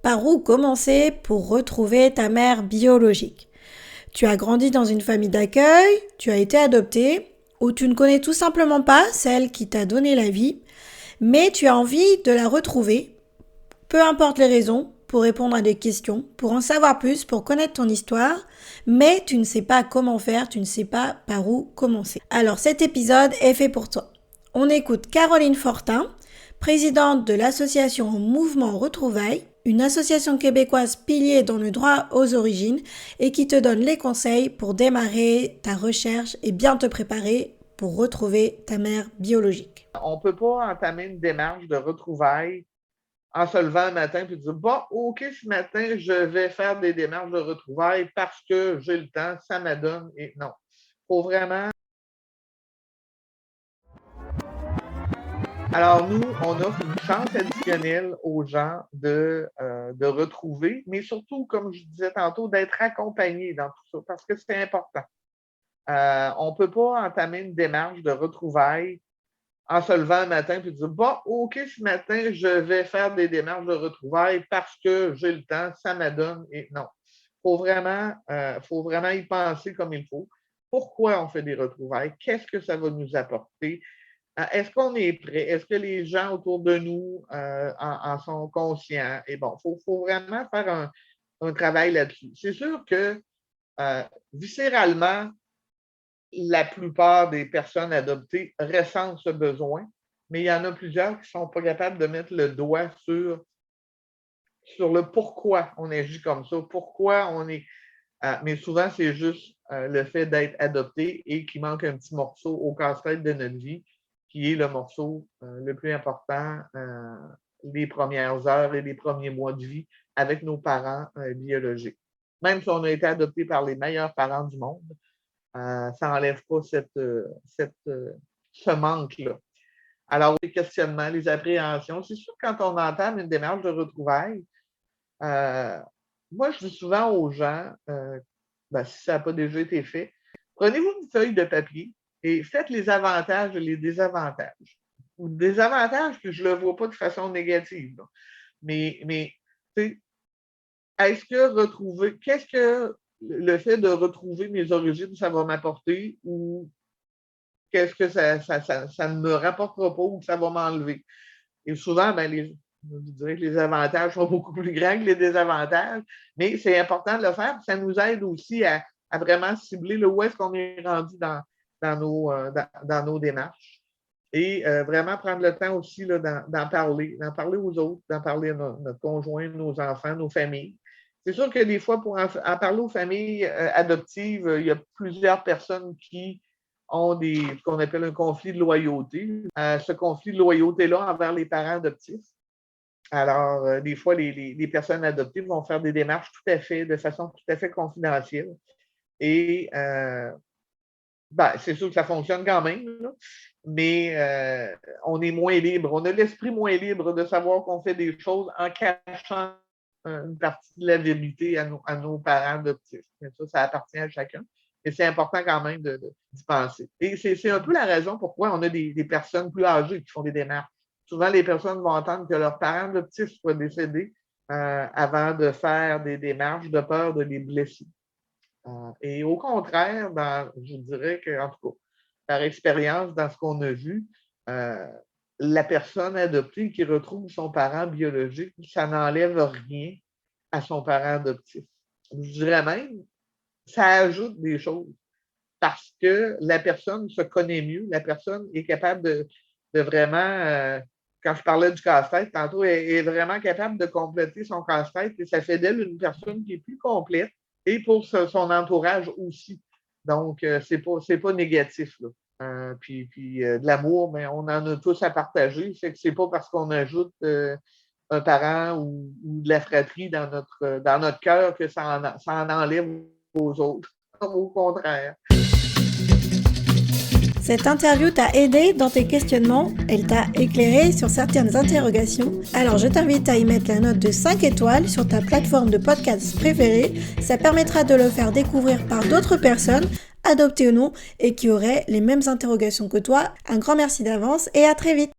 Par où commencer pour retrouver ta mère biologique? Tu as grandi dans une famille d'accueil, tu as été adopté, ou tu ne connais tout simplement pas celle qui t'a donné la vie, mais tu as envie de la retrouver, peu importe les raisons, pour répondre à des questions, pour en savoir plus, pour connaître ton histoire, mais tu ne sais pas comment faire, tu ne sais pas par où commencer. Alors cet épisode est fait pour toi. On écoute Caroline Fortin, présidente de l'association Mouvement Retrouvailles, une association québécoise pilier dans le droit aux origines et qui te donne les conseils pour démarrer ta recherche et bien te préparer pour retrouver ta mère biologique. On ne peut pas entamer une démarche de retrouvailles en se levant un matin et dire bon, OK, ce matin, je vais faire des démarches de retrouvailles parce que j'ai le temps, ça m'adonne. Et non. Il faut vraiment. Alors, nous, on offre une chance additionnelle aux gens de retrouver, mais surtout, comme je disais tantôt, d'être accompagnés dans tout ça parce que c'est important. On ne peut pas entamer une démarche de retrouvailles en se levant un matin et dire bon, OK, ce matin, je vais faire des démarches de retrouvailles parce que j'ai le temps, ça m'adonne. Et non. Faut vraiment y penser comme il faut. Pourquoi on fait des retrouvailles? Qu'est-ce que ça va nous apporter? Est-ce qu'on est prêt? Est-ce que les gens autour de nous en sont conscients? Et bon, il faut vraiment faire un travail là-dessus. C'est sûr que viscéralement, la plupart des personnes adoptées ressentent ce besoin, mais il y en a plusieurs qui ne sont pas capables de mettre le doigt sur le pourquoi on agit comme ça, pourquoi on est. Mais souvent, c'est juste le fait d'être adopté et qu'il manque un petit morceau au casse-tête de notre vie, qui est le morceau le plus important les premières heures et les premiers mois de vie avec nos parents biologiques. Même si on a été adopté par les meilleurs parents du monde, ça n'enlève pas ce manque-là. Alors, les questionnements, les appréhensions, c'est sûr que quand on entame une démarche de retrouvailles, moi, je dis souvent aux gens, si ça n'a pas déjà été fait, prenez-vous une feuille de papier et faites les avantages et les désavantages. Ou des avantages que je ne le vois pas de façon négative. Là. Mais est-ce que qu'est-ce que le fait de retrouver mes origines, ça va m'apporter ou qu'est-ce que ça ne me rapportera pas ou que ça va m'enlever? Et souvent, je dirais que les avantages sont beaucoup plus grands que les désavantages, mais c'est important de le faire. Ça nous aide aussi à vraiment cibler où est-ce qu'on est rendu dans nos démarches. Et vraiment prendre le temps aussi là, d'en parler aux autres, d'en parler à notre conjoint, nos enfants, nos familles. C'est sûr que des fois, pour en parler aux familles adoptives, il y a plusieurs personnes qui ont ce qu'on appelle un conflit de loyauté. Ce conflit de loyauté-là envers les parents adoptifs. Alors, des fois, les personnes adoptives vont faire des démarches de façon tout à fait confidentielle. Et c'est sûr que ça fonctionne quand même, là, mais on est moins libre. On a l'esprit moins libre de savoir qu'on fait des choses en cachant une partie de la vérité à nos parents adoptifs. Mais ça appartient à chacun. Et c'est important quand même d'y penser. Et c'est un peu la raison pourquoi on a des personnes plus âgées qui font des démarches. Souvent, les personnes vont entendre que leurs parents adoptifs soient décédés avant de faire des démarches de peur de les blesser. Et au contraire, je dirais qu'en tout cas, par expérience, dans ce qu'on a vu, la personne adoptée qui retrouve son parent biologique, ça n'enlève rien à son parent adoptif. Je dirais même, ça ajoute des choses parce que la personne se connaît mieux, la personne est capable de vraiment, quand je parlais du casse-tête, tantôt, elle est vraiment capable de compléter son casse-tête et ça fait d'elle une personne qui est plus complète et pour son entourage aussi. Donc, c'est pas négatif. Là. Puis de l'amour, mais on en a tous à partager. Fait que c'est pas parce qu'on ajoute un parent ou de la fratrie dans notre cœur que ça en enlève aux autres. Au contraire. Cette interview t'a aidé dans tes questionnements, elle t'a éclairé sur certaines interrogations. Alors je t'invite à y mettre la note de 5 étoiles sur ta plateforme de podcast préférée. Ça permettra de le faire découvrir par d'autres personnes, adoptées ou non, et qui auraient les mêmes interrogations que toi. Un grand merci d'avance et à très vite.